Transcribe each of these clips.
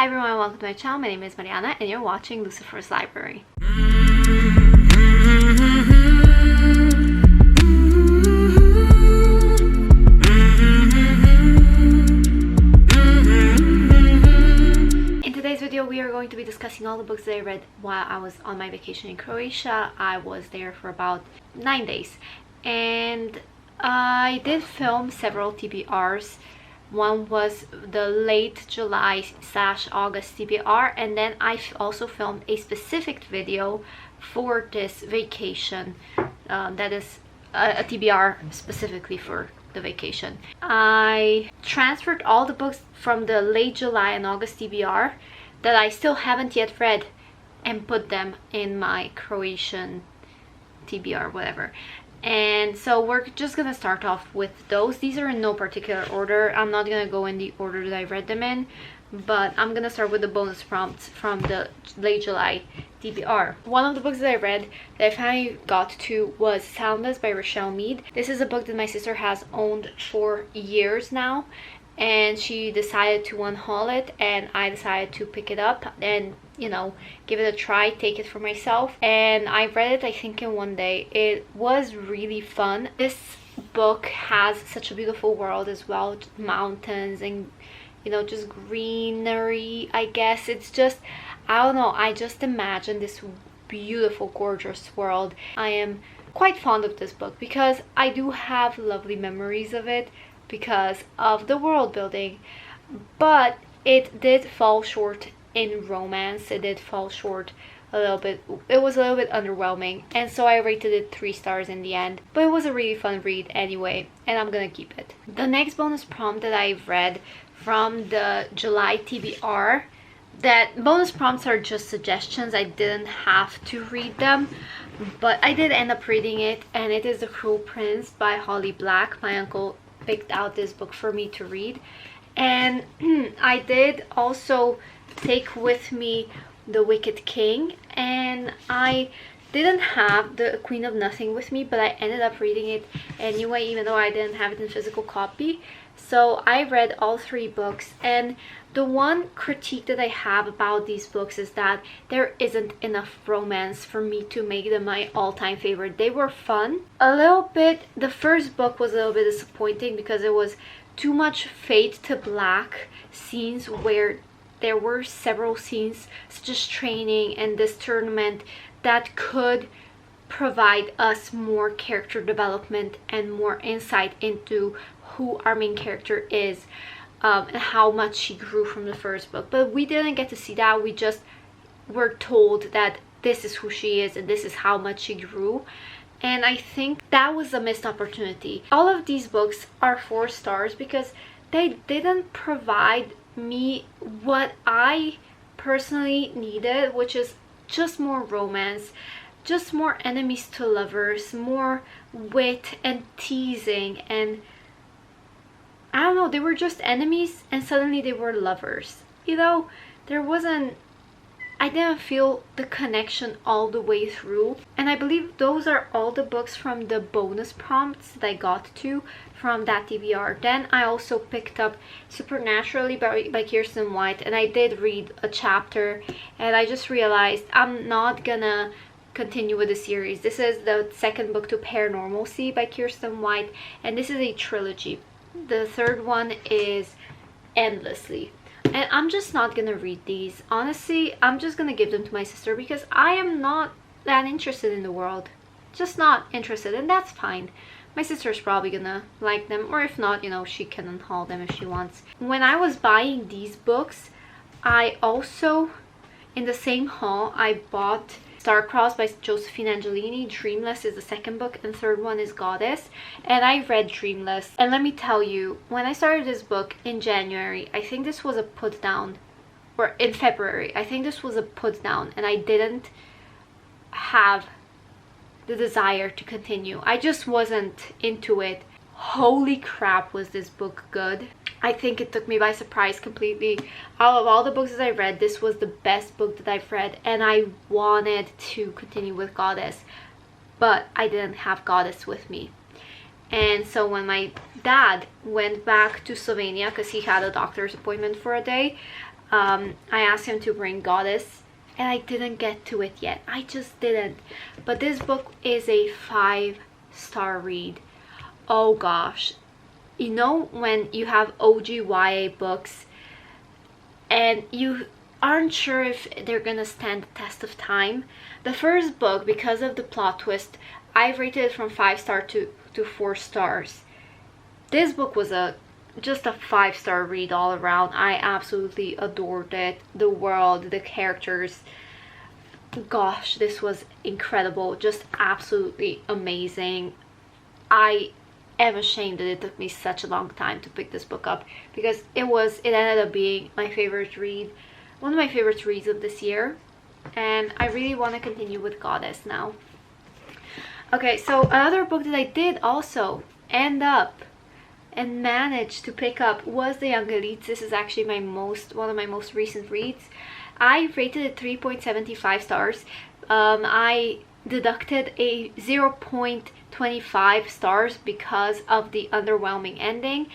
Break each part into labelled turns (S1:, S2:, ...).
S1: Hi everyone, welcome to my channel. My name is Mariana and you're watching Lucifer's Library. In today's video we are going to be discussing all the books that I read while I was on my vacation in Croatia. I was there for about 9 days and I did film several TBRs. One was the late July/August TBR, and then I also filmed a specific video for this vacation that is a TBR specifically for the vacation. I transferred all the books from the late July and August TBR that I still haven't yet read and put them in my Croatian TBR, whatever. And so we're just gonna start off with those. These are in no particular order. I'm not gonna go in the order that I read them in, but I'm gonna start with the bonus prompts from the late July TBR. One of the books that I read that I finally got to was Soundless by Rochelle Mead. This is a book that my sister has owned for years now, and she decided to unhaul it, and I decided to pick it up and, you know, give it a try, take it for myself. And I read it, I think, in one day. It was really fun. This book has such a beautiful world as well, mountains and, you know, just greenery, I guess. It's just, I don't know, I just imagine this beautiful, gorgeous world. I am quite fond of this book because I do have lovely memories of it because of the world building, but it did fall short in romance. It did fall short a little bit. It was a little bit underwhelming, and so I rated it 3 stars in the end, but it was a really fun read anyway, and I'm gonna keep it. The next bonus prompt that I've read from the July TBR, that bonus prompts are just suggestions, I didn't have to read them, but I did end up reading it, and it is The Cruel Prince by Holly Black. My uncle picked out this book for me to read, and I did also take with me The Wicked King, and I didn't have The Queen of Nothing with me, but I ended up reading it anyway, even though I didn't have it in physical copy. So I read all 3 books, and the one critique that I have about these books is that there isn't enough romance for me to make them my all-time favorite. They were fun. A little bit, the first book was a little bit disappointing because it was too much fade to black scenes where there were several scenes such as training and this tournament that could provide us more character development and more insight into who our main character is, and how much she grew from the first book. But we didn't get to see that. We just were told that this is who she is and this is how much she grew, and I think that was a missed opportunity. All of these books are 4 stars because they didn't provide me what I personally needed, which is just more romance, just more enemies to lovers, more wit and teasing, and I don't know, they were just enemies and suddenly they were lovers. You know, there wasn't, I didn't feel the connection all the way through. And I believe those are all the books from the bonus prompts that I got to from that TBR. Then I also picked up Supernaturally by Kirsten White, and I did read a chapter, and I just realized I'm not gonna continue with the series. This is the second book to Paranormalcy by Kirsten White, and this is a trilogy. The third one is Endlessly, and I'm just not gonna read these. Honestly, I'm just gonna give them to my sister because I am not that interested in the world. Just not interested, and that's fine. My sister's probably gonna like them, or if not, you know, she can unhaul them if she wants. When I was buying these books, I also, in the same haul, I bought Star-Crossed by Josephine Angelini. Dreamless is the second book, and third one is Goddess, and I read Dreamless, and let me tell you, when I started this book in January, I think this was a put down, or in February, I think this was a put down, and I didn't have the desire to continue. I just wasn't into it. Holy crap, was this book good. I think it took me by surprise completely. Out of all the books that I read, this was the best book that I've read, and I wanted to continue with Goddess, but I didn't have Goddess with me. And so when my dad went back to Slovenia because he had a doctor's appointment for a day, I asked him to bring Goddess, and I didn't get to it yet. I just didn't. But this book is a 5-star read. Oh gosh. You know when you have OG YA books and you aren't sure if they're gonna stand the test of time? The first book, because of the plot twist, I rated it from 5-star to 4 stars. This book was just a 5-star read all around. I absolutely adored it. The world, the characters. Gosh, this was incredible. Just absolutely amazing. I am ashamed that it took me such a long time to pick this book up, because it ended up being my favorite read, one of my favorite reads of this year, and I really want to continue with Goddess now. Okay, so another book that I did also end up and managed to pick up was The Young Elites. This is actually one of my most recent reads. I rated it 3.75 stars. I deducted a 0.25 stars because of the underwhelming ending,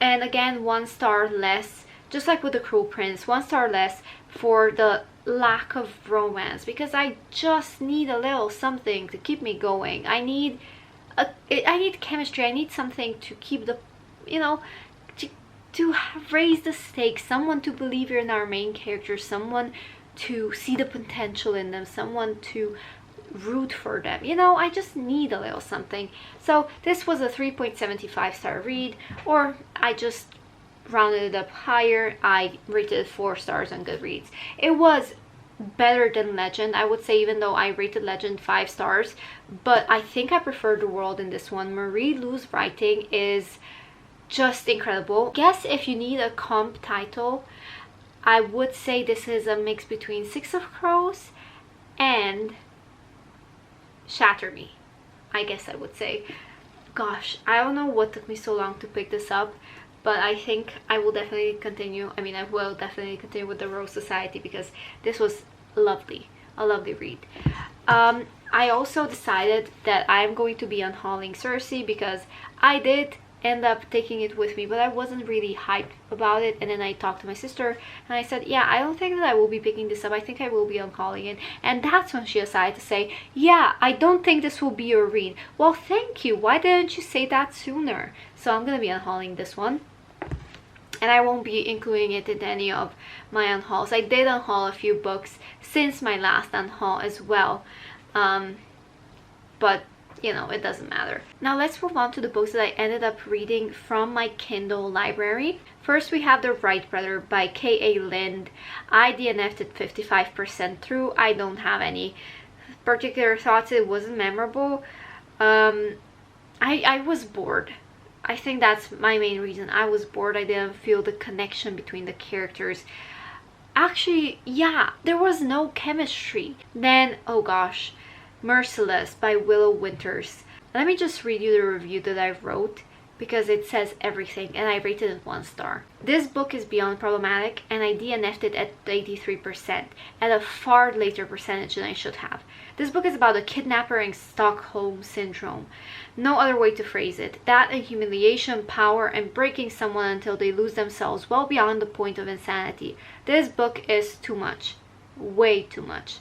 S1: and again 1 star less, just like with The Cruel Prince, 1 star less for the lack of romance, because I just need a little something to keep me going. I need chemistry. I need something to keep the, to raise the stakes, someone to believe in our main character, someone to see the potential in them, someone to root for them. I just need a little something. So this was a 3.75 star read, or I just rounded it up higher. I rated 4 stars on Goodreads. It was better than Legend, I would say, even though I rated Legend 5 stars, but I think I prefer the world in this one. Marie Lu's writing is just incredible. I guess if you need a comp title, I would say this is a mix between Six of Crows and Shatter Me, I guess I would say. Gosh, I don't know what took me so long to pick this up, but I think I will definitely continue. I will definitely continue with the Rose Society, because this was lovely, a lovely read. I also decided that I'm going to be unhauling Cersei, because I did end up taking it with me, but I wasn't really hyped about it. And then I talked to my sister and I said, yeah, I don't think that I will be picking this up. I think I will be unhauling it. And that's when she decided to say, yeah, I don't think this will be your read. Well, thank you. Why didn't you say that sooner? So I'm gonna be unhauling this one, and I won't be including it in any of my unhauls. I did unhaul a few books since my last unhaul as well, but it doesn't matter. Now let's move on to the books that I ended up reading from my Kindle library. First, we have The Wright Brother by K.A. Lind. I DNF'd it 55% through. I don't have any particular thoughts. It wasn't memorable. I was bored. I think that's my main reason. I was bored. I didn't feel the connection between the characters. Actually, yeah, there was no chemistry. Then, oh gosh, Merciless by Willow Winters. Let me just read you the review that I wrote, because it says everything, and I rated it 1 star. This book is beyond problematic, and I DNF'd it at 83%, at a far later percentage than I should have. This book is about a kidnapper and Stockholm Syndrome. No other way to phrase it. That and humiliation, power, and breaking someone until they lose themselves well beyond the point of insanity. This book is too much. Way too much.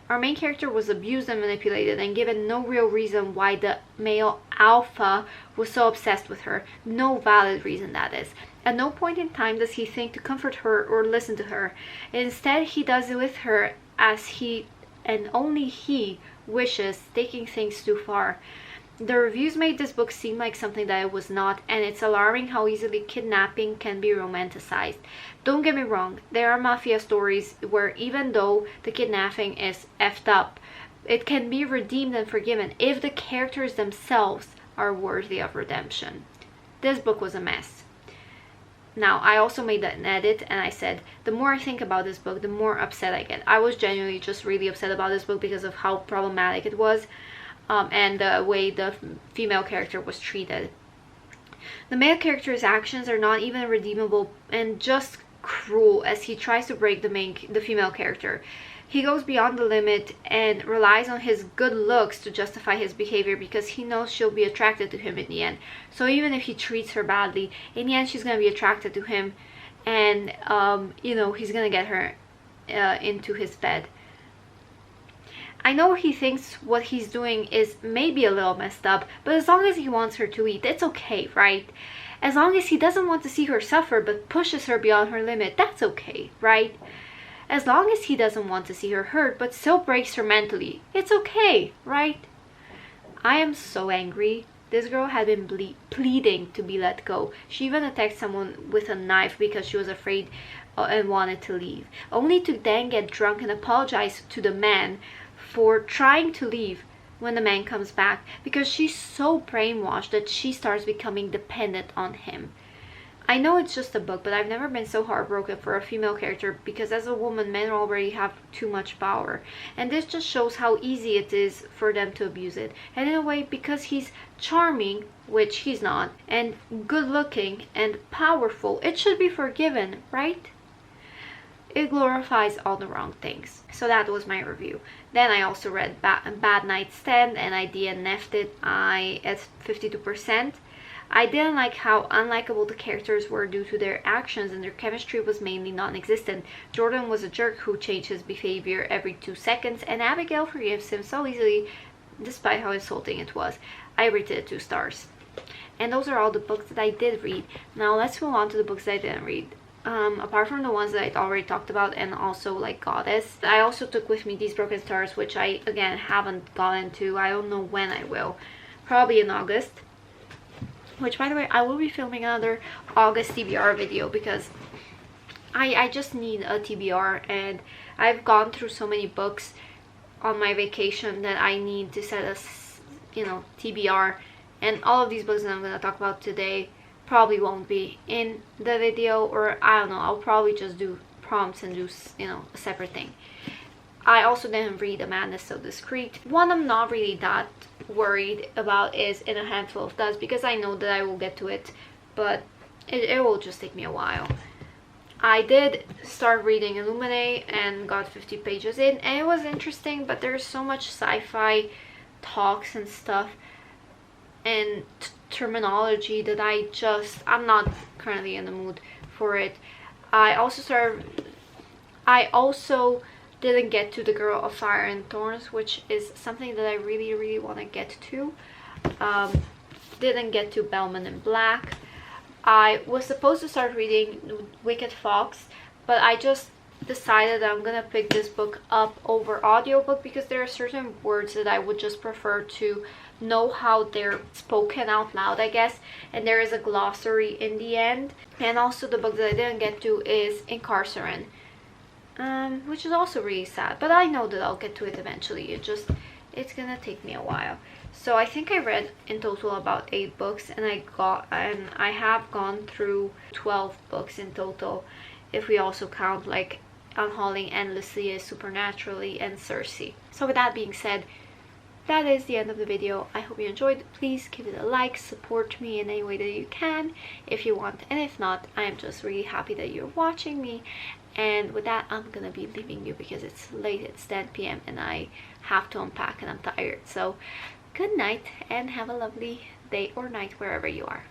S1: Our main character was abused and manipulated, and given no real reason why the male alpha was so obsessed with her. No valid reason, that is. At no point in time does he think to comfort her or listen to her. Instead, he does it with her as he, and only he, wishes, taking things too far. The reviews made this book seem like something that it was not, and it's alarming how easily kidnapping can be romanticized. Don't get me wrong, there are mafia stories where even though the kidnapping is effed up, it can be redeemed and forgiven if the characters themselves are worthy of redemption. This book was a mess. Now, I also made an edit and I said, the more I think about this book, the more upset I get. I was genuinely just really upset about this book because of how problematic it was. And the way the female character was treated. The male character's actions are not even redeemable and just cruel as he tries to break the female character. He goes beyond the limit and relies on his good looks to justify his behavior because he knows she'll be attracted to him in the end. So even if he treats her badly, in the end she's going to be attracted to him, and you know, he's gonna get her into his bed. I know he thinks what he's doing is maybe a little messed up, but as long as he wants her to eat, it's okay, right? As long as he doesn't want to see her suffer but pushes her beyond her limit, that's okay, right? As long as he doesn't want to see her hurt but still breaks her mentally, it's okay, right? I am so angry. This girl had been pleading to be let go. She even attacked someone with a knife because she was afraid and wanted to leave, only to then get drunk and apologize to the man for trying to leave when the man comes back, because she's so brainwashed that she starts becoming dependent on him. I know it's just a book, but I've never been so heartbroken for a female character, because as a woman, men already have too much power. And this just shows how easy it is for them to abuse it. And in a way, because he's charming, which he's not, and good looking and powerful, it should be forgiven, right? It glorifies all the wrong things. So that was my review. Then I also read Bad Night Stand, and I DNF'd it at 52%. I didn't like how unlikable the characters were due to their actions, and their chemistry was mainly non-existent. Jordan was a jerk who changed his behavior every 2 seconds, and Abigail forgives him so easily despite how insulting it was. I rated it 2 stars. And those are all the books that I did read. Now let's move on to the books that I didn't read. Apart from the ones that I already talked about, and also like Goddess, I also took with me These Broken Stars, which I again haven't gotten to. I don't know when I will. Probably in August. Which, by the way, I will be filming another August TBR video, because I just need a TBR, and I've gone through so many books on my vacation that I need to set a, you know, TBR. And all of these books that I'm going to talk about today probably won't be in the video, or I don't know, I'll probably just do prompts and do, you know, a separate thing. I also didn't read A Madness So Discreet. One I'm not really that worried about is In a Handful of Dust, because I know that I will get to it, but it will just take me a while. I did start reading Illuminae and got 50 pages in, and it was interesting, but there's so much sci-fi talks and stuff and terminology that I'm not currently in the mood for it. I also didn't get to The Girl of Fire and Thorns, which is something that I really want to get to. Didn't get to Bellman in Black. I was supposed to start reading Wicked Fox, but I just decided that I'm gonna pick this book up over audiobook, because there are certain words that I would just prefer to know how they're spoken out loud, I guess, and there is a glossary in the end. And also the book that I didn't get to is Incarcerate, which is also really sad, but I know that I'll get to it eventually. It's gonna take me a while. So I think I read in total about 8 books, and I have gone through 12 books in total, if we also count like Unhauling Endlessly, Supernaturally, and Cersei. So with that being said, that is the end of the video. I hope you enjoyed. Please give it a like, support me in any way that you can if you want, and if not, I am just really happy that you're watching me. And with that, I'm gonna be leaving you because it's late. It's 10 p.m. and I have to unpack and I'm tired. So good night and have a lovely day or night wherever you are.